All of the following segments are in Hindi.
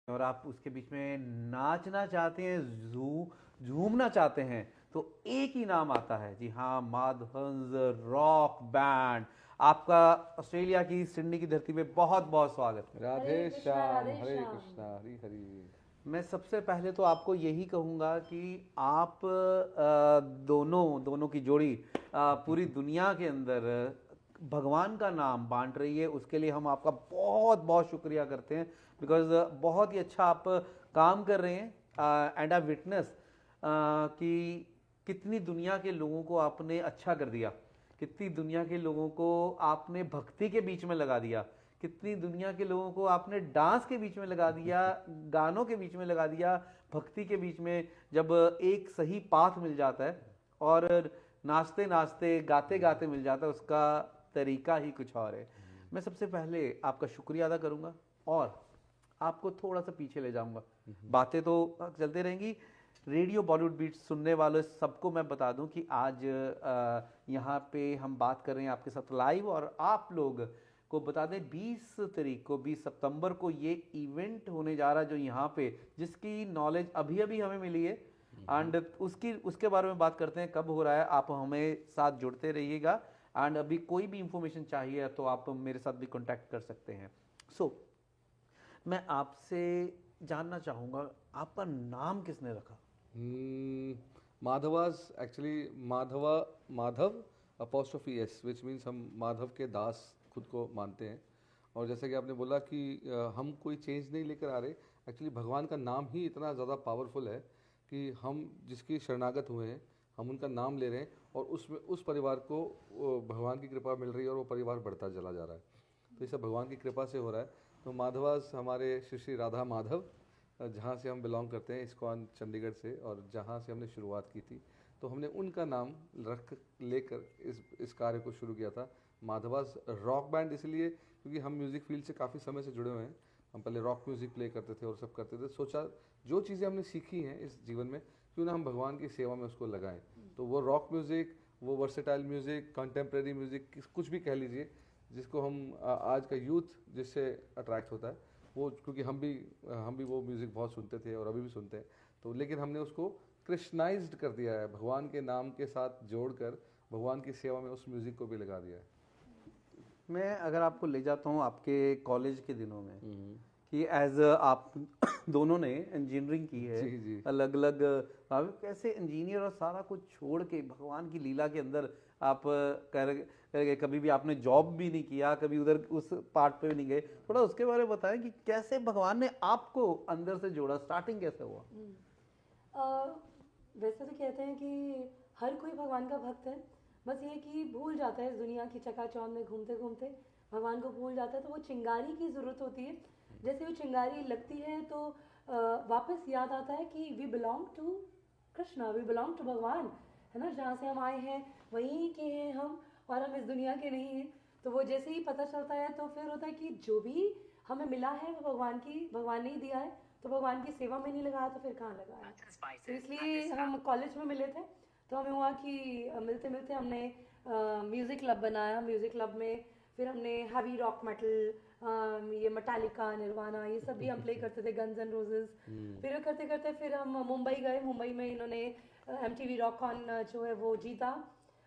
और आप उसके बीच में नाचना चाहते हैं, झूमना चाहते हैं, तो एक ही नाम आता है। जी हाँ, माधवंस रॉक बैंड। आपका ऑस्ट्रेलिया की सिडनी की धरती पे बहुत बहुत स्वागत। राधे हरे कृष्णा श्याम, राधे हरे श्याम। कृष्णा, हरी हरी। मैं सबसे पहले तो आपको यही कहूँगा कि आप दोनों दोनों की जोड़ी पूरी दुनिया के अंदर भगवान का नाम बांट रही है, उसके लिए हम आपका बहुत बहुत शुक्रिया करते हैं। बिकॉज बहुत ही अच्छा आप काम कर रहे हैं। एंड आई विटनेस कि कितनी दुनिया के लोगों को आपने अच्छा कर दिया, कितनी दुनिया के लोगों को आपने भक्ति के बीच में लगा दिया, कितनी दुनिया के लोगों को आपने डांस के बीच में लगा दिया, गानों के बीच में लगा दिया, भक्ति के बीच में। जब एक सही पाथ मिल जाता है और नाचते नाचते गाते गाते मिल जाता है, उसका तरीका ही कुछ और है। मैं सबसे पहले आपका शुक्रिया अदा करूंगा और आपको थोड़ा सा पीछे ले जाऊंगा। बातें तो चलते रहेंगी, रेडियो बॉलीवुड बीट सुनने वालों सबको मैं बता दूं कि आज यहाँ पे हम बात कर रहे हैं आपके साथ लाइव। और आप लोग को बता दें 20 तारीख को, 20 सितंबर को ये इवेंट होने जा रहा है जो यहाँ पे, जिसकी नॉलेज अभी अभी हमें मिली है। एंड उसके बारे में बात करते हैं, कब हो रहा है। आप हमें साथ जुड़ते रहिएगा। एंड अभी कोई भी इंफॉर्मेशन चाहिए तो आप मेरे साथ भी कांटेक्ट कर सकते हैं। सो मैं आपसे जानना चाहूँगा, आपका नाम किसने रखा? Madhavas actually Madhava, Madhav apostrophe S, which means हम माधव के दास खुद को मानते हैं। और जैसा कि आपने बोला कि हम कोई चेंज नहीं लेकर आ रहे, एक्चुअली भगवान का नाम ही इतना ज़्यादा पावरफुल है कि हम जिसकी शरणागत हुए हैं, हम उनका नाम ले रहे हैं और उसमें उस परिवार को भगवान की कृपा मिल रही है और वो परिवार बढ़ता चला जा रहा है। तो ये सब भगवान की कृपा से हो रहा है। तो माधवास हमारे श्री श्री राधा माधव, जहाँ से हम बिलोंग करते हैं, इस्कॉन चंडीगढ़ से, और जहाँ से हमने शुरुआत की थी, तो हमने उनका नाम रख लेकर इस कार्य को शुरू किया था। माधवास रॉक बैंड इसलिए क्योंकि हम म्यूज़िक फील्ड से काफ़ी समय से जुड़े हुए हैं। हम पहले रॉक म्यूज़िक प्ले करते थे और सब करते थे। सोचा जो चीज़ें हमने सीखी हैं इस जीवन में, क्यों ना हम भगवान की सेवा में उसको लगाएं। तो वो रॉक म्यूज़िक, वो वर्सेटाइल म्यूज़िक, कंटेम्प्रेरी म्यूज़िक, कुछ भी कह लीजिए, जिसको हम आज का यूथ जिससे अट्रैक्ट होता है, वो क्योंकि हम भी वो म्यूज़िक बहुत सुनते थे और अभी भी सुनते हैं। तो लेकिन हमने उसको कृष्णाइज्ड कर दिया है, भगवान के नाम के साथ जोड़कर भगवान की सेवा में उस म्यूज़िक को भी लगा दिया है। मैं अगर आपको ले जाता हूँ आपके कॉलेज के दिनों में, कि एज आप दोनों ने इंजीनियरिंग की है, जी जी। अलग अलग, आप कैसे इंजीनियर और सारा कुछ छोड़ के भगवान की लीला के अंदर आप कर गए। कभी भी आपने जॉब भी नहीं किया, कभी उधर उस पार्ट पे भी नहीं गए। थोड़ा उसके बारे में बताएं कि कैसे भगवान ने आपको अंदर से जोड़ा, स्टार्टिंग कैसे हुआ? वैसे तो कहते हैं कि हर कोई भगवान का भक्त है, बस ये कि भूल जाता है इस दुनिया की चकाचौंध में घूमते घूमते, भगवान को भूल जाता है। तो वो चिंगारी की ज़रूरत होती है। जैसे वो चिंगारी लगती है तो वापस याद आता है कि we belong to Krishna, we belong to Bhagwan, है ना। जहाँ से हम आए हैं वहीं के हैं हम, और हम इस दुनिया के नहीं हैं। तो वो जैसे ही पता चलता है तो फिर होता है कि जो भी हमें मिला है वो भगवान ने ही दिया है। तो भगवान की सेवा में नहीं लगाया तो फिर कहाँ लगाया। तो इसलिए हम कॉलेज में मिले थे। तो हमें हुआ कि मिलते मिलते हमने म्यूज़िक क्लब बनाया। म्यूज़िक क्लब में फिर हमने हैवी रॉक मेटल, ये मेटालिका, निर्वाणा, ये सब भी हम प्ले करते थे, गन्स एंड रोजेस। फिर करते करते फिर हम मुंबई गए। मुंबई में इन्होंने MTV रॉक कॉन जो है वो जीता,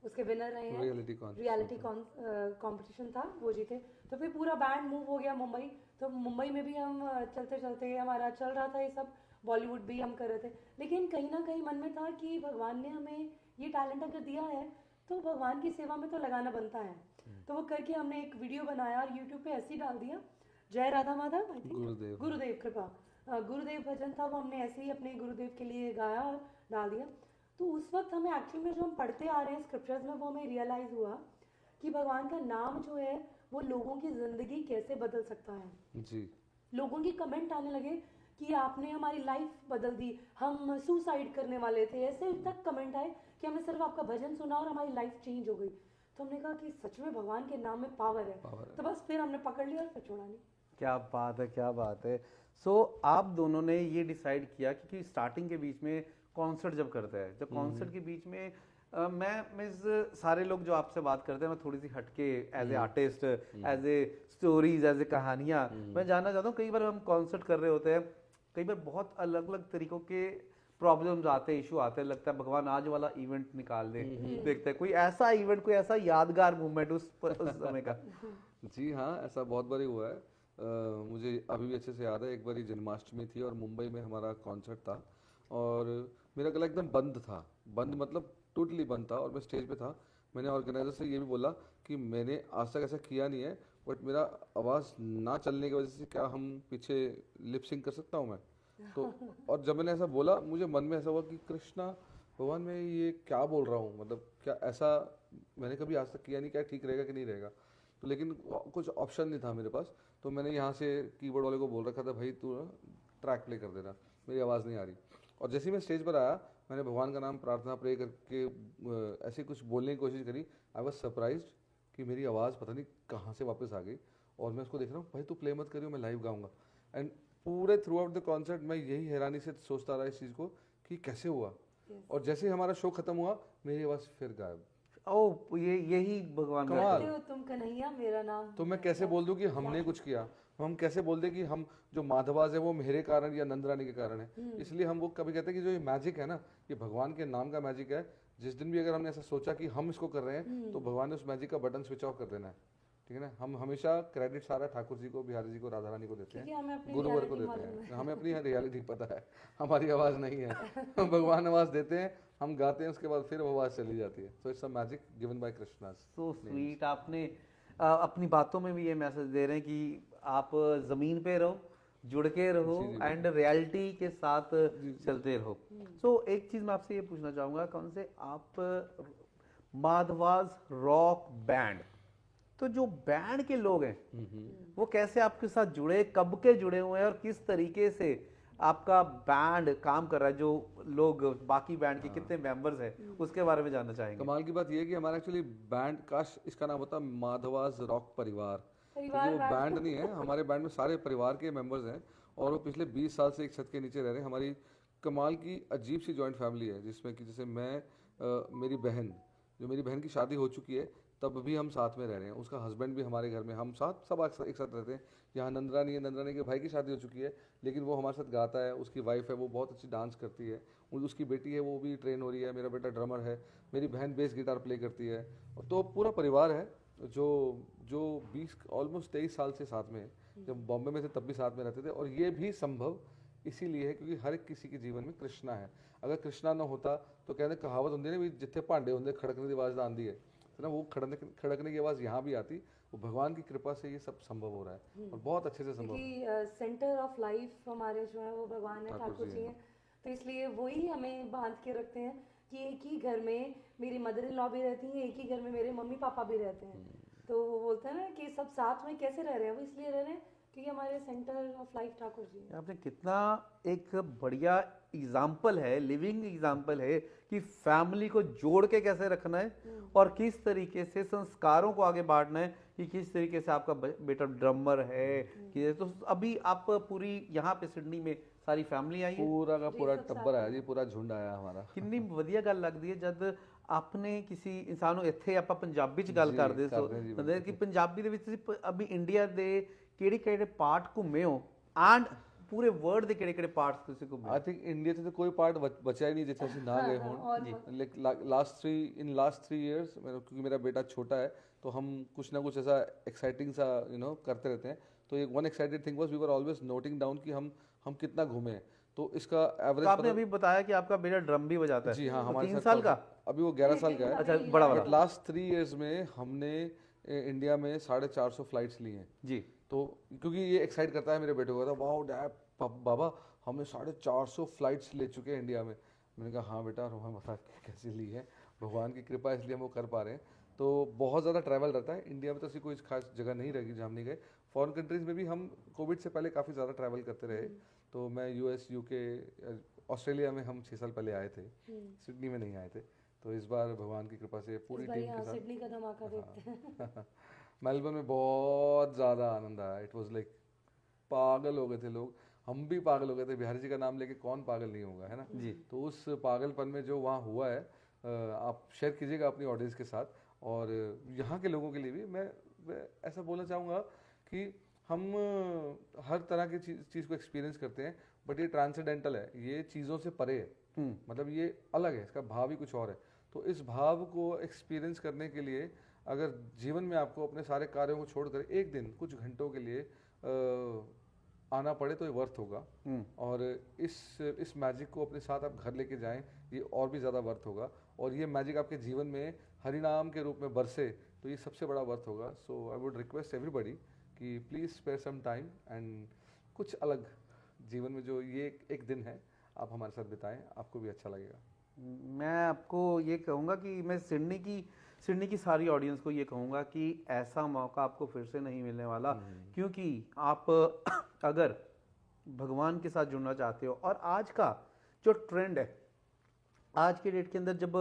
उसके विनर रहे हैं। रियलिटी कॉम्पिटिशन था, वो जीते। तो फिर पूरा बैंड मूव हो गया मुंबई। तो मुंबई में भी हम चलते चलते हमारा चल रहा था ये सब, बॉलीवुड भी हम कर रहे थे। लेकिन कहीं ना कहीं मन में था कि भगवान ने हमें ये टैलेंट अगर दिया है तो भगवान की सेवा में तो लगाना बनता है। तो वो करके हमने एक वीडियो बनाया और यूट्यूब पे ऐसे ही डाल दिया, जय राधा माधव, आई थिंक गुरुदेव कृपा, गुरुदेव भजन था, वो हमने ऐसे ही अपने गुरुदेव के लिए गाया और डाल दिया। तो उस वक्त हमें एक्चुअली में जो हम पढ़ते आ रहे हैं स्क्रिप्चर्स में, वो हमें रियलाइज़ हुआ कि भगवान का नाम जो है वो लोगों की ज़िंदगी कैसे बदल सकता है जी। लोगों के कमेंट आने लगे कि आपने हमारी लाइफ बदल दी, हम सुसाइड करने वाले थे, ऐसे तक कमेंट आए कि हमने सिर्फ आपका भजन सुना और हमारी लाइफ चेंज हो गई। तो हमने कहा कि सच में भगवान के नाम में पावर है। तो बस फिर हमने पकड़ लिया और फिर छोड़ा नहीं। क्या बात है, क्या बात है। सो आप दोनों ने ये डिसाइड किया, क्योंकि स्टार्टिंग के बीच में कॉन्सर्ट जब करते हैं, जब कॉन्सर्ट के बीच में मैं सारे लोग जो आपसे बात करते हैं, मैं थोड़ी सी हटके as a artist, as a stories, as a कहानियाँ मैं जानना चाहता हूँ। कई बार हम कॉन्सर्ट कर रहे होते हैं कई बार बहुत अलग अलग तरीकों के प्रॉब्लम्स आते हैं, इशू आते हैं, लगता है भगवान आज वाला इवेंट निकाल दे। देखते हैं कोई ऐसा इवेंट, कोई ऐसा यादगार मोमेंट उस समय का। जी हाँ, ऐसा बहुत बार ही हुआ है। मुझे अभी भी अच्छे से याद है, एक बार जन्माष्टमी थी और मुंबई में हमारा कॉन्सर्ट था और मेरा गला एकदम बंद था, बंद मतलब टोटली बंद था और मैं स्टेज पे था। मैंने ऑर्गेनाइजर से ये भी बोला कि मैंने आज तक ऐसा किया नहीं है, बट मेरा आवाज़ ना चलने की वजह से क्या हम पीछे लिप सिंक कर सकता हूँ मैं? तो और जब मैंने ऐसा बोला मुझे मन में ऐसा हुआ कि कृष्णा भगवान, मैं ये क्या बोल रहा हूँ, मतलब क्या ऐसा मैंने कभी आज तक किया नहीं, क्या ठीक रहेगा कि नहीं रहेगा? तो लेकिन कुछ ऑप्शन नहीं था मेरे पास, तो मैंने यहाँ से कीबोर्ड वाले को बोल रखा था, भाई तू ट्रैक प्ले कर देना, मेरी आवाज़ नहीं आ रही। और जैसे ही मैं स्टेज पर आया, मैंने भगवान का नाम प्रार्थना प्रे करके ऐसे कुछ बोलने की कोशिश करी। आई वॉज सरप्राइज्ड कि मेरी आवाज़ पता नहीं कहाँ से वापस आ गई और मैं उसको देख रहा हूँ, भाई तू प्ले मत करियो, मैं लाइव गाऊंगा। एंड पूरे थ्रू आउट द कॉन्सर्ट मैं यही हैरानी से सोचता रहा इस चीज़ को कि कैसे हुआ। और जैसे ही हमारा शो खत्म हुआ, मेरी आवाज़ फिर गायब। ओ, ये यही भगवान का कमाल। कहते हो तुम कन्हैया मेरा नाम। तो मैं कैसे बोल दूं कि हमने कुछ किया? हम कैसे बोल दें कि हम जो माधवाज है वो मेरे कारण या नंद रानी के कारण है? इसलिए हम वो कभी कहते हैं कि जो ये मैजिक है ना, ये भगवान के नाम का मैजिक है। जिस दिन भी अगर हमने ऐसा सोचा कि हम इसको कर रहे हैं, तो भगवान ने उस मैजिक का बटन स्विच ऑफ कर देना है। ठीक है ना? हम हमेशा क्रेडिट सारा ठाकुर जी को, बिहारी जी को, राधा रानी को देते क्योंकि हैं, हमें अपनी गुरुवर को reality देते मालूम हैं। हमें अपनी रियलिटी पता है, हमारी आवाज़ नहीं है। भगवान आवाज़ देते हैं, हम गाते हैं, उसके बाद फिर वो आवाज़ चली जाती है। So it's a magic given by Krishna. So sweet. आपने अपनी बातों में भी ये मैसेज दे रहे हैं कि आप जमीन पे रहो, जुड़ के रहो एंड रियलिटी के साथ चलते रहो। सो एक चीज मैं आपसे ये पूछना चाहूंगा, कौन से आप माधवाज रॉक बैंड, तो जो बैंड के लोग हैं वो कैसे आपके साथ जुड़े, कब के जुड़े हुए हैं और किस तरीके से आपका बैंड काम कर रहा है, जो लोग बाकी बैंड के कितने मेंबर्स हैं उसके बारे में जानना चाहेंगे। कमाल की बात यह है कि हमारा एक्चुअली बैंड का इसका नाम होता है माधवाज रॉक परिवार, क्योंकि वो बैंड नहीं है। हमारे बैंड में सारे परिवार के मेंबर्स हैं और वो पिछले 20 साल से एक छत के नीचे रह रहे हैं। हमारी कमाल की अजीब सी जॉइंट फैमिली है, जिसमें कि जैसे मैं मेरी बहन, जो मेरी बहन की शादी हो चुकी है, तब भी हम साथ में रह रहे हैं। उसका हस्बैंड भी हमारे घर में, हम साथ सब एक साथ रहते हैं। यहाँ नंदरानी है, नंदरानी के भाई की शादी हो चुकी है, लेकिन वो हमारे साथ गाता है। उसकी वाइफ है, वो बहुत अच्छी डांस करती है। उसकी बेटी है, वो भी ट्रेन हो रही है। मेरा बेटा ड्रमर है, मेरी बहन बेस गिटार प्ले करती है। तो पूरा परिवार है जो जो 20 ऑलमोस्ट 23 साल से साथ में है। जब बॉम्बे में थे तब भी साथ में रहते थे। और ये भी संभव इसीलिए है क्योंकि हर एक किसी के जीवन में कृष्णा है। अगर कृष्णा ना होता तो कहते कहावत होती है ना, भी जिथे भांडे होंगे खड़कने की आवाज़ आती है ना, वो खड़कने की आवाज़ यहाँ भी आती। वो भगवान की कृपा से ये सब संभव हो रहा है और बहुत अच्छे से संभव है। क्योंकि सेंटर ऑफ लाइफ हमारे जो है वो भगवान है, ठाकुर जी हैं, तो इसलिए वही हमें बांध के रखते हैं कि एक ही घर में मेरी मदर इन लॉ भी रहती हैं, एक ही घर में मेरे मम्मी पापा भी रहते हैं। तो वो बोलते हैं ना कि सब साथ में कैसे रह रहे हैं, वो इसलिए रह रहे हैं क्योंकि हमारे centre of life Thakur ji हैं। आपने कितना एक बढ़िया एग्जाम्पल है, लिविंग एग्जाम्पल है कि फैमिली को जोड़ के कैसे रखना है और किस तरीके से संस्कारों को आगे बांटना है, कि किस तरीके से आपका बेटा ड्रमर है कि तो अभी आप पूरी यहाँ पे सिडनी में सारी फैमिली आई है, पूरा का पूरा टब्बर आया जी, पूरा झुंड आया हमारा। कितनी ਵਧੀਆ ਗੱਲ ਲੱਗਦੀ ਹੈ ਜਦ आपने किसी इंसान ਨੂੰ ਇੱਥੇ ਆਪਾਂ ਪੰਜਾਬੀ ਚ ਗੱਲ ਕਰਦੇ ਸੋ ਮਤਲਬ ਕਿ ਪੰਜਾਬੀ ਦੇ ਵਿੱਚ ਤੁਸੀਂ ਅਭੀ ਇੰਡੀਆ ਦੇ ਕਿਹੜੇ ਕਿਹੜੇ ਪਾਰਟ ਘੁੰਮੇ ਹੋ ਐਂਡ पूरे वर्ल्ड ਦੇ ਕਿਹੜੇ ਕਿਹੜੇ ਪਾਰਟਸ ਤੁਸੀਂ ਘੁੰਮੇ। आई थिंक इंडिया से तो कोई पार्ट बचा ही नहीं जिथे ਅਸੀਂ ना गए हों। लास्ट 3 इयर्स क्योंकि मेरा बेटा छोटा है तो हम कुछ ना कुछ ऐसा एक्साइटिंग सा करते रहते हैं। तो एक one excited thing was we were always noting down कि हम कितना घूमे हैं। तो इसका एवरेज तो आपने अभी बताया कि आपका बेटा ड्रम भी बजाता है। जी हाँ, तो हमारे 3 साथ साल का, अभी वो 11 साल का है। अच्छा बड़ा वाला। बट लास्ट 3 इयर्स में हमने इंडिया में 450 फ्लाइट्स ली हैं जी। तो क्योंकि ये एक्साइट करता है मेरे बेटे को, वाओ डैड बाबा हमने 450 फ्लाइट्स ले चुके हैं इंडिया में। मैंने कहा हाँ बेटा, हमें बता कैसे ली है, भगवान की कृपा इसलिए हम वो कर पा रहे हैं। तो बहुत ज़्यादा ट्रैवल रहता है इंडिया में, तो ऐसी कोई खास जगह नहीं रहेगी जहाँ हम नहीं गए। फॉरेन कंट्रीज़ में भी हम कोविड से पहले काफ़ी ज़्यादा ट्रैवल करते रहे। तो मैं यूएस, यूके, ऑस्ट्रेलिया में हम 6 साल पहले आए थे, सिडनी में नहीं आए थे। तो इस बार भगवान की कृपा से पूरी टीम के साथ सिडनी का धमाका देखते हैं। मेलबर्न में बहुत ज़्यादा आनंद आया। इट वाज लाइक पागल हो गए थे लोग, हम भी पागल हो गए थे। बिहारी जी का नाम लेके कौन पागल नहीं होगा, है ना जी। तो उस पागलपन में जो वहाँ हुआ है आप शेयर कीजिएगा अपनी ऑडियंस के साथ। और यहाँ के लोगों के लिए भी मैं ऐसा बोलना चाहूँगा कि हम हर तरह की चीज़ को एक्सपीरियंस करते हैं। बट ये ट्रांसेंडेंटल है, ये चीज़ों से परे है, मतलब ये अलग है, इसका भाव ही कुछ और है। तो इस भाव को एक्सपीरियंस करने के लिए अगर जीवन में आपको अपने सारे कार्यों को छोड़कर एक दिन कुछ घंटों के लिए आना पड़े तो ये वर्थ होगा। और इस मैजिक को अपने साथ आप घर लेके जाएं, ये और भी ज़्यादा वर्थ होगा। और ये मैजिक आपके जीवन में हरिनाम के रूप में बरसे तो ये सबसे बड़ा वर्थ होगा। So I would request everybody कि please spare some time and कुछ अलग जीवन में जो ये एक दिन है आप हमारे साथ बिताएं, आपको भी अच्छा लगेगा। मैं आपको ये कहूँगा कि मैं सिडनी की सारी ऑडियंस को ये कहूँगा कि ऐसा मौका आपको फिर से नहीं मिलने वाला, क्योंकि आप अगर भगवान के साथ जुड़ना चाहते हो, और आज का जो ट्रेंड है, आज के डेट के अंदर जब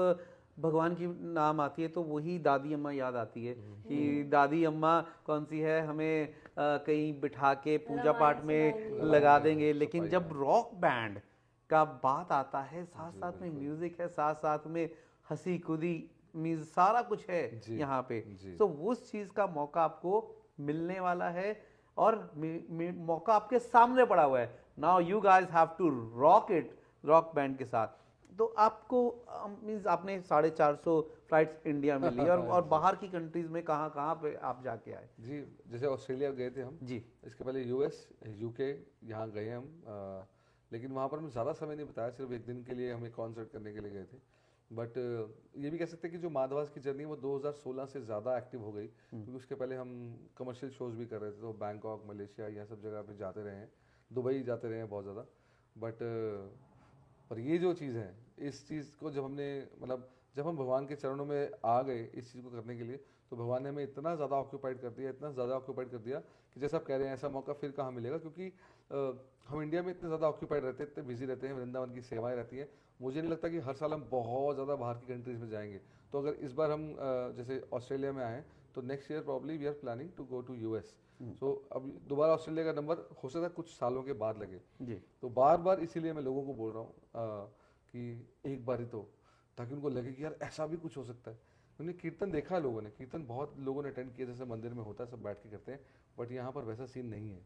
भगवान की नाम आती है तो वही दादी अम्मा याद आती है कि दादी अम्मा कौन सी है, हमें कहीं बिठा के पूजा पाठ में लगा देंगे। लेकिन जब रॉक बैंड का बात आता है, साथ साथ में म्यूजिक है, साथ साथ में हंसी कूदी मीन्स सारा कुछ है यहाँ पे, तो उस चीज का मौका आपको मिलने वाला है और मौका आपके सामने पड़ा हुआ है। Now you guys have to rock it rock band के साथ। तो आपको मीन्स आपने 450 फ्लाइट्स इंडिया में ली और बाहर की कंट्रीज में कहाँ पे आप जाके आए? जी, जैसे ऑस्ट्रेलिया गए थे हम जी, इसके पहले यूएस यूके यहाँ गए हम, लेकिन वहाँ पर हम ज़्यादा समय नहीं बिताया, सिर्फ एक दिन के लिए हम एक कॉन्सर्ट करने के लिए गए थे। बट ये भी कह सकते हैं कि जो माधवास की जर्नी वो 2016 से ज़्यादा एक्टिव हो गई, क्योंकि उसके पहले हम कमर्शियल शोज भी कर रहे थे, तो बैंकॉक, मलेशिया, यह सब जगह पे जाते रहे हैं, दुबई जाते रहे हैं बहुत ज़्यादा। बट पर ये जो चीज़ है, इस चीज़ को जब हमने मतलब जब हम भगवान के चरणों में आ गए इस चीज़ को करने के लिए, तो भगवान ने हमें इतना ज़्यादा ऑक्यूपाइड कर दिया, इतना ज़्यादा ऑक्यूपाइड कर दिया कि जैसा आप कह रहे हैं ऐसा मौका फिर कहाँ मिलेगा। क्योंकि हम इंडिया में इतने ज़्यादा ऑक्यूपाइड रहते हैं, इतने बिजी रहते हैं, वृंदावन की सेवाएं रहती हैं, मुझे नहीं लगता कि हर साल हम बहुत ज़्यादा बाहर की कंट्रीज़ में जाएंगे। तो अगर इस बार हम जैसे ऑस्ट्रेलिया में आए तो next year probably we are planning to go to US. So अब दोबारा ऑस्ट्रेलिया का नंबर हो सकता है कुछ सालों के बाद लगे जी। तो बार बार इसीलिए मैं लोगों को बोल रहा हूँ कि एक बार ही तो, ताकि उनको लगे कि यार ऐसा भी कुछ हो सकता है। उन्होंने कीर्तन देखा है, लोगों ने कीर्तन बहुत लोगों ने अटेंड किया, जैसे मंदिर में होता है सब बैठ के करते हैं, बट यहाँ पर वैसा सीन नहीं है।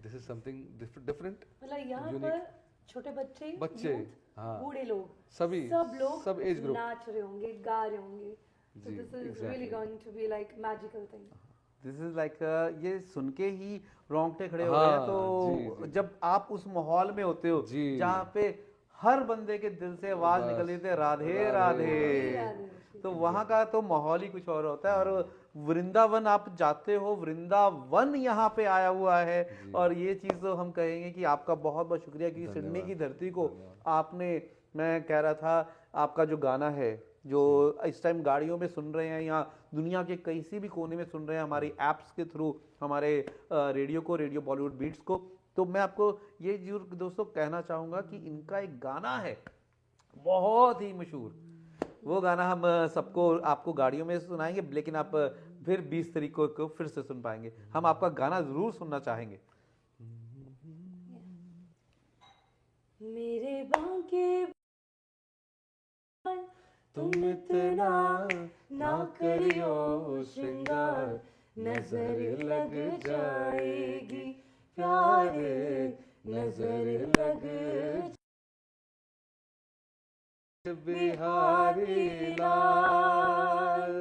This is something different. मतलब यहाँ पर छोटे बच्चे हाँ, बूढ़े लोग, सब लोग सब एज ग्रुप नाच रहे होंगे, गा रहे होंगे। So this is really going to be like magical thing. This is like ये सुन के ही रोंगटे खड़े हो गए हैं। तो जब आप उस माहौल में होते हो जहाँ पे हर बंदे के दिल से आवाज निकल रही थी राधे राधे, तो वहाँ का तो माहौल ही कुछ और होता है। और वृंदावन आप जाते हो, वृंदावन यहाँ पे आया हुआ है, और ये चीज़ तो हम कहेंगे कि आपका बहुत बहुत शुक्रिया कि सिडनी की धरती को आपने, मैं कह रहा था आपका जो गाना है जो इस टाइम गाड़ियों में सुन रहे हैं या दुनिया के किसी भी कोने में सुन रहे हैं हमारी ऐप्स के थ्रू, हमारे रेडियो बॉलीवुड बीट्स को, तो मैं आपको ये जरूर दोस्तों कहना चाहूँगा कि इनका एक गाना है बहुत ही मशहूर, वो गाना हम सबको आपको गाड़ियों में सुनाएंगे, लेकिन आप फिर 20 तारीख को फिर से सुन पाएंगे। हम आपका गाना जरूर सुनना चाहेंगे। मेरे बांके तुम इतना ना करियो श्रृंगार, नजर लग जाएगी प्यारे, नजर लग बिहारी लाल।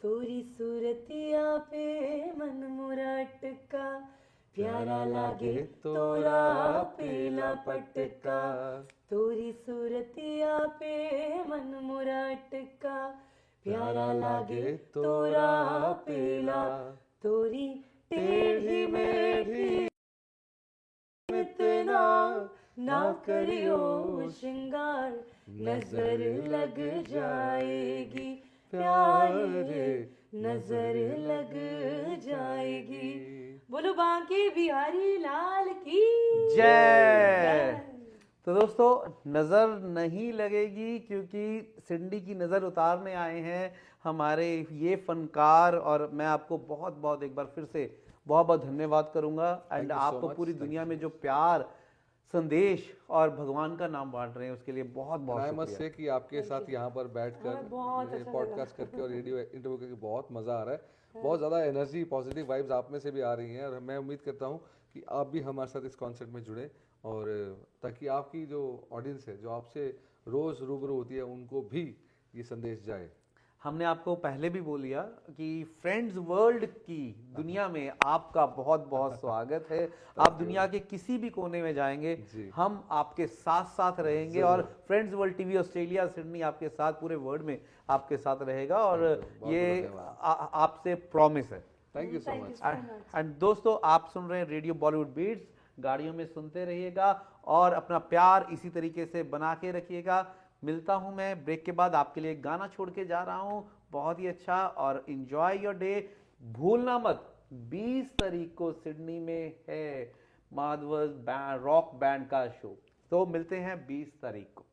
तोरी सूरतिया पे मन मुरा अटका, प्यारा लागे तोरा पीला पटका। तोरी सूरतिया पे मन मुरा अटका, प्यारा लागे तोरा पीला। तोरी टेढ़ी मेढ़ी इतना ना करियो श्रृंगार, नजर लग जाएगी प्यारे, नजर लग जाएगी। बोलो बांके बिहारी लाल की जय। तो दोस्तों नज़र नहीं लगेगी, क्योंकि सिडनी की नज़र उतारने आए हैं हमारे ये फनकार, और मैं आपको बहुत बहुत एक बार फिर से बहुत बहुत धन्यवाद करूंगा। एंड आपको पूरी दुनिया में जो प्यार, संदेश और भगवान का नाम बांट रहे हैं उसके लिए बहुत बहुत शुक्रिया। मत से कि आपके साथ यहाँ पर बैठकर पॉडकास्ट करके और रेडियो इंटरव्यू करके बहुत मज़ा आ रहा है, बहुत ज़्यादा एनर्जी, पॉजिटिव वाइब्स आप में से भी आ रही हैं, और मैं उम्मीद करता हूँ कि आप भी हमारे साथ इस कॉन्सर्ट में जुड़े और ताकि आपकी जो ऑडियंस है, जो आपसे रोज़ रूबरू होती है, उनको भी ये संदेश जाए। हमने आपको पहले भी बोल दिया कि फ्रेंड्स वर्ल्ड की दुनिया में आपका बहुत बहुत स्वागत है। आप दुनिया के किसी भी कोने में जाएंगे, जी। हम आपके साथ साथ रहेंगे और friends world TV Australia Sydney आपके साथ पूरे वर्ल्ड में आपके साथ रहेगा और बहुत ये धन्यवाद। आपसे प्रॉमिस है। Thank you so Thank you much. so much. And दोस्तों, आप सुन रहे हैं रेडियो बॉलीवुड बीट्स। गाड़ियों में सुनते रहिएगा और अपना प्यार इसी तरीके से बना के रखिएगा। मिलता हूं मैं ब्रेक के बाद, आपके लिए एक गाना छोड़ के जा रहा हूं बहुत ही अच्छा, और एंजॉय योर डे। भूलना मत 20 तारीख को सिडनी में है माधव रॉक बैंड का शो, तो मिलते हैं 20 तारीख को।